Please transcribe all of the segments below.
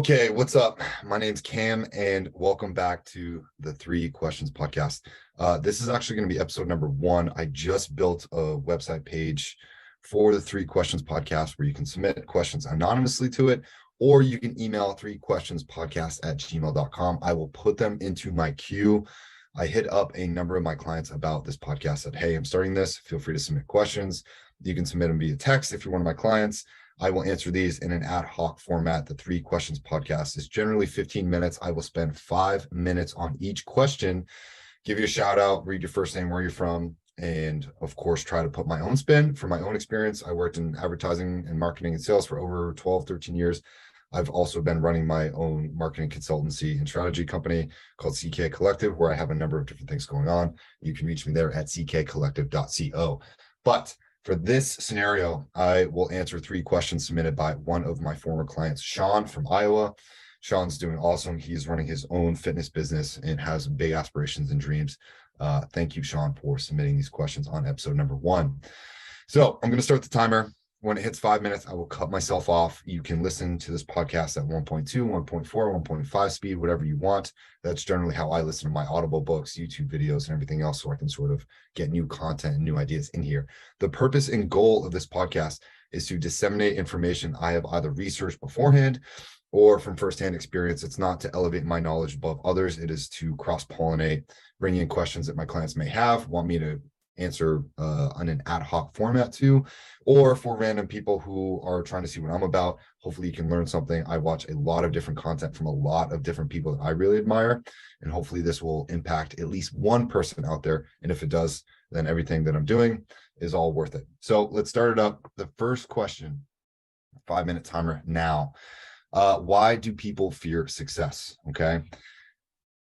Okay, what's up? My name's Cam, and welcome back to the Three Questions podcast. This is actually going to be episode number 1. I just built a website page for the Three Questions podcast where you can submit questions anonymously to it, or you can email 3questionspodcast@gmail.com. I will put them into my queue. I hit up a number of my clients about this podcast, said, hey, I'm starting this. Feel free to submit questions. You can submit them via text if you're one of my clients. I will answer these in an ad hoc format. The Three Questions podcast is generally 15 minutes. I will spend 5 minutes on each question, give you a shout out, read your first name, where you're from, and of course, try to put my own spin for my own experience. I worked in advertising and marketing and sales for over 12, 13 years. I've also been running my own marketing consultancy and strategy company called CK Collective, where I have a number of different things going on. You can reach me there at ckcollective.co. But for this scenario, I will answer 3 questions submitted by one of my former clients, Sean from Iowa. Sean's doing awesome. He's running his own fitness business and has big aspirations and dreams. Thank you, Sean, for submitting these questions on episode number 1. So I'm going to start the timer. When it hits 5 minutes, I will cut myself off. You can listen to this podcast at 1.2, 1.4, 1.5 speed, whatever you want. That's generally how I listen to my Audible books, YouTube videos, and everything else, so I can sort of get new content and new ideas in here. The purpose and goal of this podcast is to disseminate information I have either researched beforehand or from firsthand experience. It's not to elevate my knowledge above others. It is to cross-pollinate, bring in questions that my clients may have, want me to answer on an ad hoc format too, or for random people who are trying to see what I'm about. Hopefully you can learn something. I watch a lot of different content from a lot of different people that I really admire, and hopefully this will impact at least one person out there. And if it does, then everything that I'm doing is all worth it. So let's start it up. The first question, 5-minute timer now. Why do people fear success? Okay.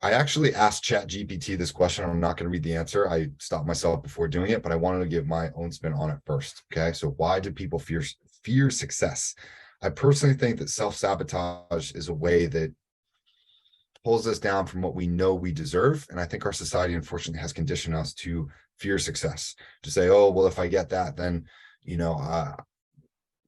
I actually asked ChatGPT this question. I'm not going to read the answer. I stopped myself before doing it, but I wanted to give my own spin on it first. Okay. So why do people fear success? I personally think that self-sabotage is a way that pulls us down from what we know we deserve. And I think our society, unfortunately, has conditioned us to fear success, to say, oh, well, if I get that, then, I'm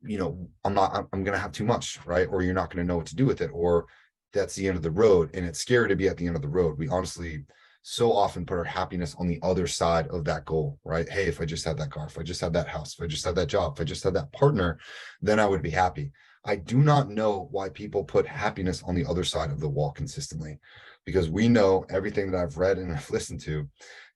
going to have too much, right? Or you're not going to know what to do with it, or that's the end of the road. And it's scary to be at the end of the road. We honestly so often put our happiness on the other side of that goal, right? Hey, if I just had that car, if I just had that house, if I just had that job, if I just had that partner, then I would be happy. I do not know why people put happiness on the other side of the wall consistently, because we know everything that I've read and I've listened to,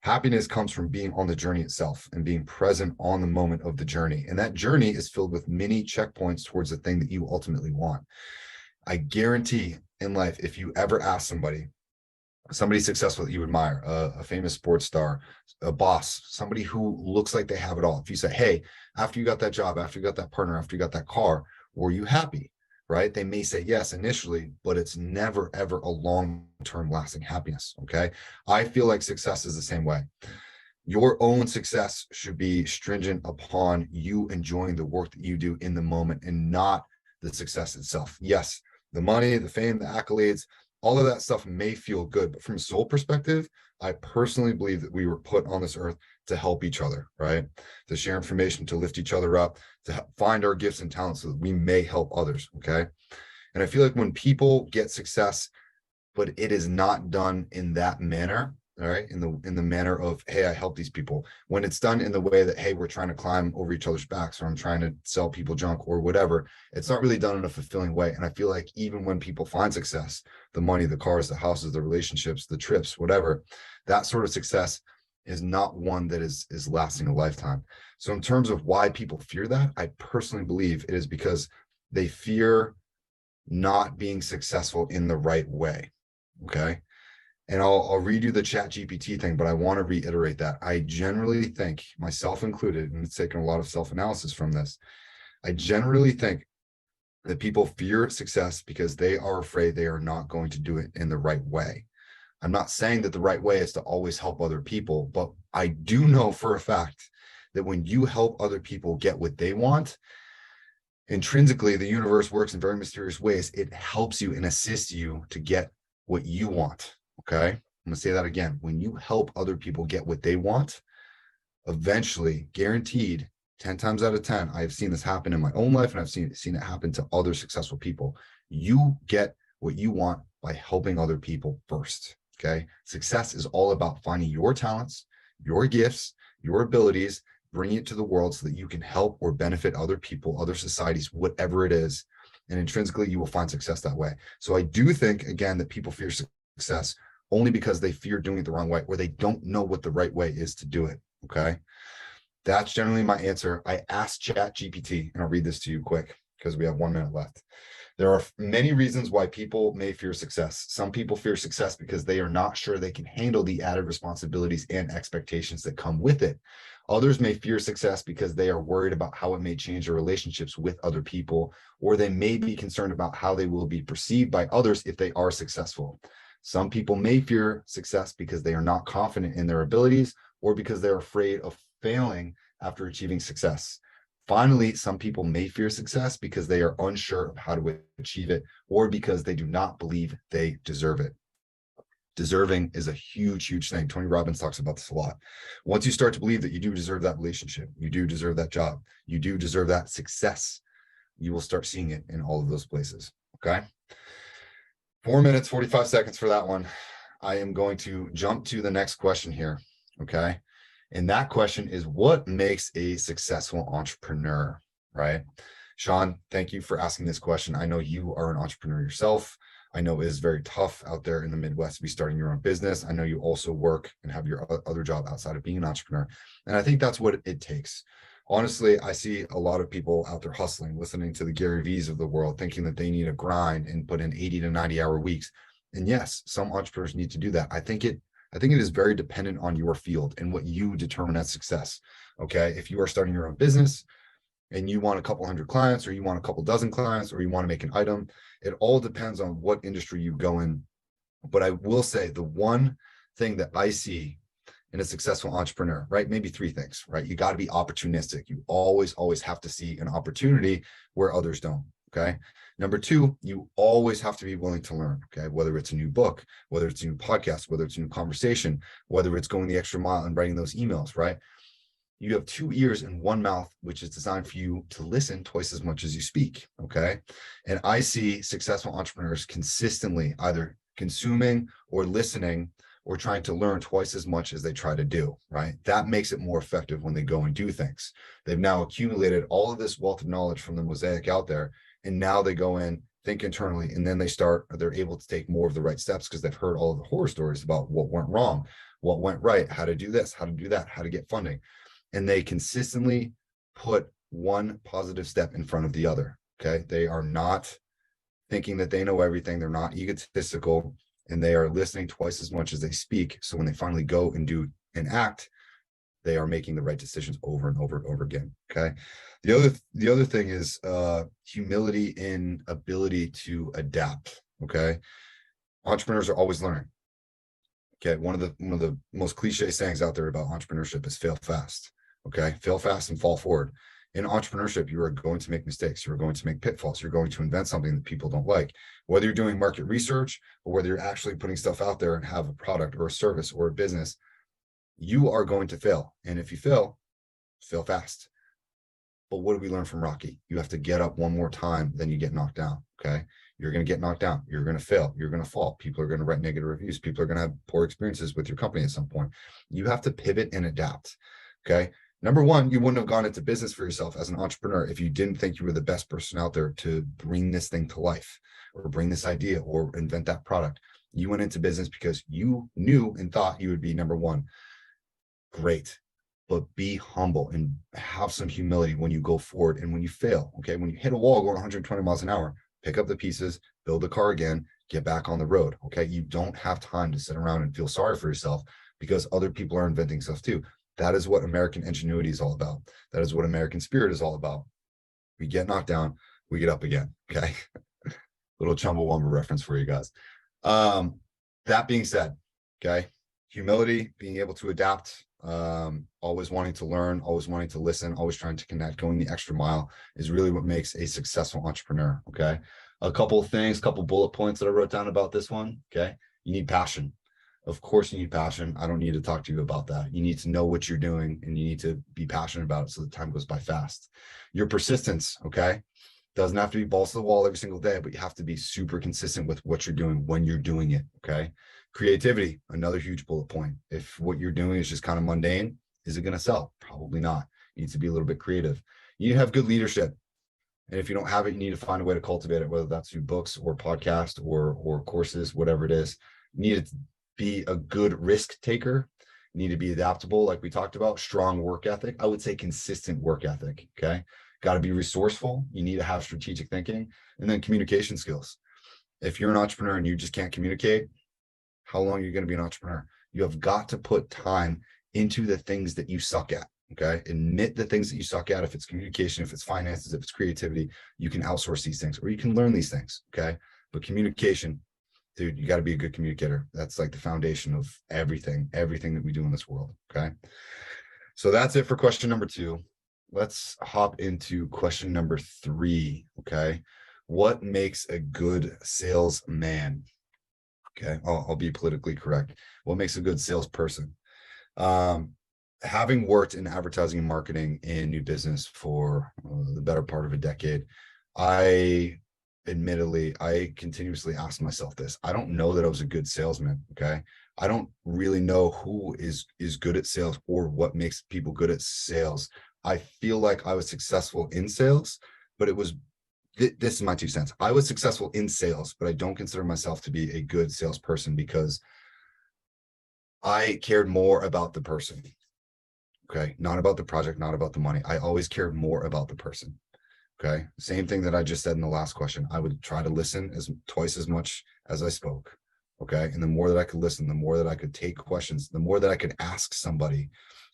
happiness comes from being on the journey itself and being present on the moment of the journey. And that journey is filled with many checkpoints towards the thing that you ultimately want. I guarantee in life, if you ever ask somebody successful that you admire, a famous sports star, a boss, somebody who looks like they have it all. If you say, hey, after you got that job, after you got that partner, after you got that car, were you happy? Right? They may say yes initially, but it's never, ever a long-term lasting happiness. Okay. I feel like success is the same way. Your own success should be stringent upon you enjoying the work that you do in the moment and not the success itself. Yes, the money, the fame, the accolades, all of that stuff may feel good, but from a soul perspective, I personally believe that we were put on this earth to help each other, right? To share information, to lift each other up, to find our gifts and talents so that we may help others, okay? And I feel like when people get success, but it is not done in that manner, all right, in the manner of, hey, I help these people, when it's done in the way that, hey, we're trying to climb over each other's backs, or I'm trying to sell people junk or whatever, it's not really done in a fulfilling way. And I feel like even when people find success, the money, the cars, the houses, the relationships, the trips, whatever, that sort of success is not one that is lasting a lifetime. So in terms of why people fear that, I personally believe it is because they fear not being successful in the right way. Okay. And I'll read you the ChatGPT thing, but I want to reiterate that I generally think, myself included, and it's taken a lot of self-analysis from this, I generally think that people fear success because they are afraid they are not going to do it in the right way. I'm not saying that the right way is to always help other people, but I do know for a fact that when you help other people get what they want, intrinsically, the universe works in very mysterious ways. It helps you and assists you to get what you want. Okay, I'm going to say that again. When you help other people get what they want, eventually, guaranteed, 10 times out of 10, I've seen this happen in my own life, and I've seen it happen to other successful people. You get what you want by helping other people first. Okay. Success is all about finding your talents, your gifts, your abilities, bring it to the world so that you can help or benefit other people, other societies, whatever it is. And intrinsically, you will find success that way. So I do think, again, that people fear success only because they fear doing it the wrong way, or they don't know what the right way is to do it. Okay. That's generally my answer. I asked ChatGPT, and I'll read this to you quick because we have 1 minute left. There are many reasons why people may fear success. Some people fear success because they are not sure they can handle the added responsibilities and expectations that come with it. Others may fear success because they are worried about how it may change their relationships with other people, or they may be concerned about how they will be perceived by others if they are successful. Some people may fear success because they are not confident in their abilities, or because they're afraid of failing after achieving success. Finally, some people may fear success because they are unsure of how to achieve it, or because they do not believe they deserve it. Deserving is a huge, huge thing. Tony Robbins talks about this a lot. Once you start to believe that you do deserve that relationship, you do deserve that job, you do deserve that success, you will start seeing it in all of those places. Okay. 4 minutes, 45 seconds for that one. I am going to jump to the next question here. Okay. And that question is, what makes a successful entrepreneur, right? Sean, thank you for asking this question. I know you are an entrepreneur yourself. I know it is very tough out there in the Midwest to be starting your own business. I know you also work and have your other job outside of being an entrepreneur. And I think that's what it takes. Honestly, I see a lot of people out there hustling, listening to the Gary V's of the world, thinking that they need to grind and put in 80 to 90 hour weeks. And yes, some entrepreneurs need to do that. I think it is very dependent on your field and what you determine as success. Okay. If you are starting your own business and you want a couple hundred clients, or you want a couple dozen clients, or you want to make an item, it all depends on what industry you go in. But I will say the one thing that I see in a successful entrepreneur, right? Maybe three things, right? You got to be opportunistic. You always have to see an opportunity where others don't. Okay. Number two, you always have to be willing to learn. Okay. Whether it's a new book, whether it's a new podcast, whether it's a new conversation, whether it's going the extra mile and writing those emails, right? You have 2 ears and 1 mouth, which is designed for you to listen twice as much as you speak. Okay. And I see successful entrepreneurs consistently either consuming or listening or trying to learn twice as much as they try to do, right? That makes it more effective when they go and do things. They've now accumulated all of this wealth of knowledge from the mosaic out there. And now they go in, think internally, and then they're able to take more of the right steps because they've heard all of the horror stories about what went wrong, what went right, how to do this, how to do that, how to get funding. And they consistently put one positive step in front of the other. Okay. They are not thinking that they know everything. They're not egotistical, and they are listening twice as much as they speak. So when they finally go and do and act, they are making the right decisions over and over and over again. Okay. The other thing is humility in ability to adapt. Okay. Entrepreneurs are always learning. Okay. One of the most cliche sayings out there about entrepreneurship is fail fast. Okay. Fail fast and fall forward. In entrepreneurship, you are going to make mistakes. You're going to make pitfalls. You're going to invent something that people don't like. Whether you're doing market research or whether you're actually putting stuff out there and have a product or a service or a business, you are going to fail. And if you fail fast. But what do we learn from Rocky? You have to get up one more time, then you get knocked down. Okay. You're going to get knocked down. You're going to fail. You're going to fall. People are going to write negative reviews. People are going to have poor experiences with your company at some point. You have to pivot and adapt. Okay. Number one, you wouldn't have gone into business for yourself as an entrepreneur if you didn't think you were the best person out there to bring this thing to life or bring this idea or invent that product. You went into business because you knew and thought you would be number one. Great. But be humble and have some humility when you go forward and when you fail. Okay. When you hit a wall going 120 miles an hour, pick up the pieces, build the car again, get back on the road. Okay. You don't have time to sit around and feel sorry for yourself because other people are inventing stuff too. That is what American ingenuity is all about. That is what American spirit is all about. We get knocked down, we get up again. Okay. Little Chumbawamba reference for you guys. That being said, okay, humility, being able to adapt, always wanting to learn, always wanting to listen, always trying to connect, going the extra mile is really what makes a successful entrepreneur. Okay. A couple of things, couple bullet points that I wrote down about this one. Okay. You need passion. Of course you need passion. I don't need to talk to you about that. You need to know what you're doing and you need to be passionate about it so the time goes by fast. Your persistence. Okay. Doesn't have to be balls to the wall every single day, but you have to be super consistent with what you're doing when you're doing it. Okay. Creativity, another huge bullet point. If what you're doing is just kind of mundane, is it going to sell? Probably not. You need to be a little bit creative. You need to have good leadership. And if you don't have it, you need to find a way to cultivate it, whether that's through books or podcast or courses, whatever it is. You need to be a good risk taker. You need to be adaptable, like we talked about, strong work ethic. I would say consistent work ethic. Okay. Got to be resourceful. You need to have strategic thinking, and then communication skills. If you're an entrepreneur and you just can't communicate, how long are you going to be an entrepreneur? You have got to put time into the things that you suck at. Okay. Admit the things that you suck at. If it's communication, if it's finances, if it's creativity, you can outsource these things or you can learn these things. Okay. But communication, dude, you got to be a good communicator. That's like the foundation of everything that we do in this world. Okay. So that's it for question number 2. Let's hop into question number 3. Okay. What makes a good salesman? Okay. I'll be politically correct. What makes a good salesperson? Having worked in advertising and marketing in new business for the better part of a decade, I continuously ask myself this. I don't know that I was a good salesman. Okay. I don't really know who is good at sales or what makes people good at sales. I feel like I was successful in sales, but it was, this is my 2 cents. I was successful in sales, but I don't consider myself to be a good salesperson because I cared more about the person. Okay. Not about the project, not about the money. I always cared more about the person. Okay. Same thing that I just said in the last question. I would try to listen twice as much as I spoke. Okay. And the more that I could listen, the more that I could take questions, the more that I could ask somebody,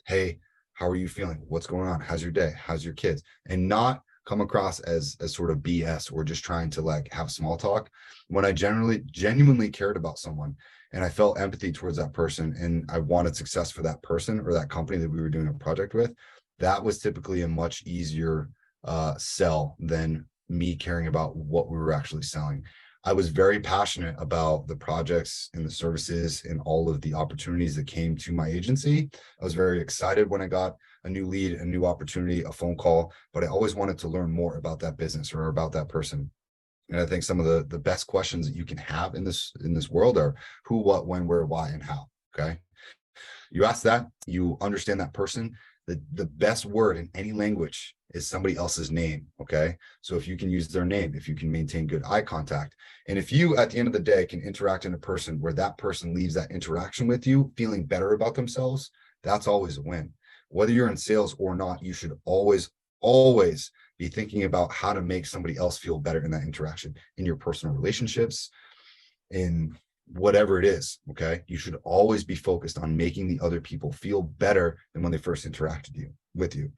hey, how are you feeling? What's going on? How's your day? How's your kids? And not come across as sort of BS or just trying to like have small talk. When I genuinely cared about someone and I felt empathy towards that person and I wanted success for that person or that company that we were doing a project with, that was typically a much easier sell than me caring about what we were actually selling. I was very passionate about the projects and the services and all of the opportunities that came to my agency. I was very excited when I got a new lead, a new opportunity, a phone call, but I always wanted to learn more about that business or about that person. And I think some of the best questions that you can have in this world are who, what, when, where, why, and how. Okay. You ask that, you understand that person. The best word in any language is somebody else's name. Okay. So if you can use their name, if you can maintain good eye contact, and if you at the end of the day can interact in a person where that person leaves that interaction with you feeling better about themselves, that's always a win. Whether you're in sales or not, you should always be thinking about how to make somebody else feel better in that interaction, in your personal relationships, in whatever it is. Okay. You should always be focused on making the other people feel better than when they first interacted with you.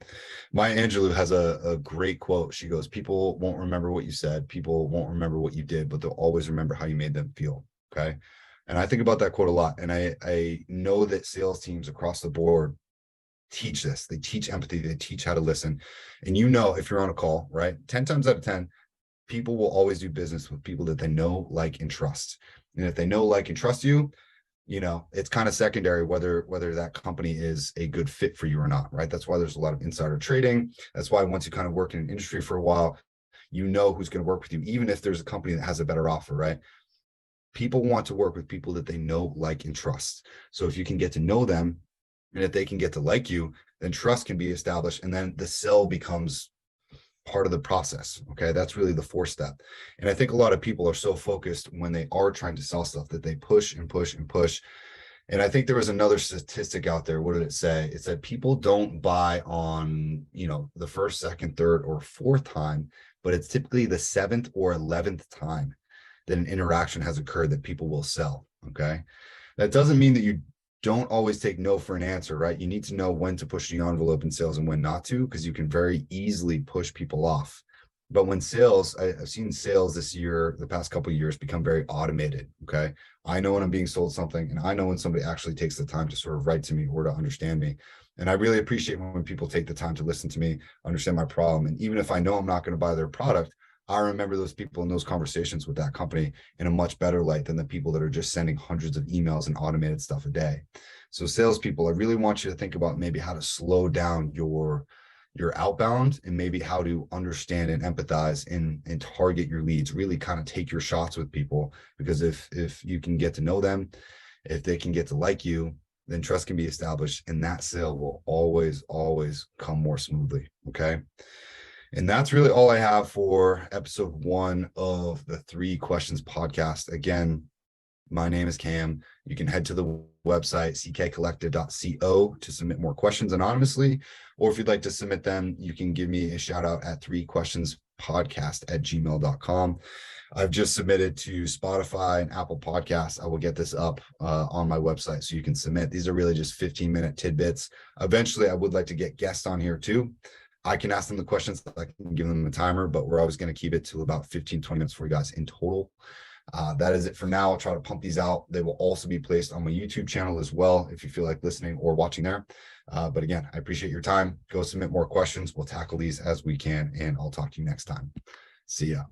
Maya Angelou has a great quote. She goes, people won't remember what you said. People won't remember what you did, but they'll always remember how you made them feel. Okay. And I think about that quote a lot. And I know that sales teams across the board teach this. They teach empathy. They teach how to listen. And if you're on a call, right, 10 times out of 10, people will always do business with people that they know, like, and trust. And if they know, like, and trust you, it's kind of secondary whether that company is a good fit for you or not, right? That's why there's a lot of insider trading. That's why once you kind of work in an industry for a while, you know who's going to work with you, even if there's a company that has a better offer, right? People want to work with people that they know, like, and trust. So if you can get to know them and if they can get to like you, then trust can be established. And then the sell becomes part of the process. Okay. That's really the 4th step. And I think a lot of people are so focused when they are trying to sell stuff that they push and push and push. And I think there was another statistic out there. What did it say? It said people don't buy on, the 1st, 2nd, 3rd, or 4th time, but it's typically the 7th or 11th time that an interaction has occurred that people will sell. Okay. That doesn't mean that you don't always take no for an answer, right? You need to know when to push the envelope in sales and when not to, because you can very easily push people off. But when sales, I've seen sales this year, the past couple of years, become very automated. Okay. I know when I'm being sold something, and I know when somebody actually takes the time to sort of write to me or to understand me. And I really appreciate when people take the time to listen to me, understand my problem. And even if I know I'm not going to buy their product, I remember those people in those conversations with that company in a much better light than the people that are just sending hundreds of emails and automated stuff a day. So salespeople, I really want you to think about maybe how to slow down your your outbound and maybe how to understand and empathize and target your leads, really kind of take your shots with people. Because if you can get to know them, if they can get to like you, then trust can be established, and that sale will always come more smoothly. Okay. And that's really all I have for episode 1 of the 3 Questions podcast. Again, my name is Cam. You can head to the website, ckcollective.co, to submit more questions anonymously. Or if you'd like to submit them, you can give me a shout out at 3questionspodcast@gmail.com. I've just submitted to Spotify and Apple Podcasts. I will get this up on my website so you can submit. These are really just 15-minute tidbits. Eventually, I would like to get guests on here too. I can ask them the questions, I can give them a timer, but we're always going to keep it to about 15-20 minutes for you guys in total. That is it for now. I'll try to pump these out. They will also be placed on my YouTube channel as well, if you feel like listening or watching there. But again, I appreciate your time. Go submit more questions. We'll tackle these as we can, and I'll talk to you next time. See ya.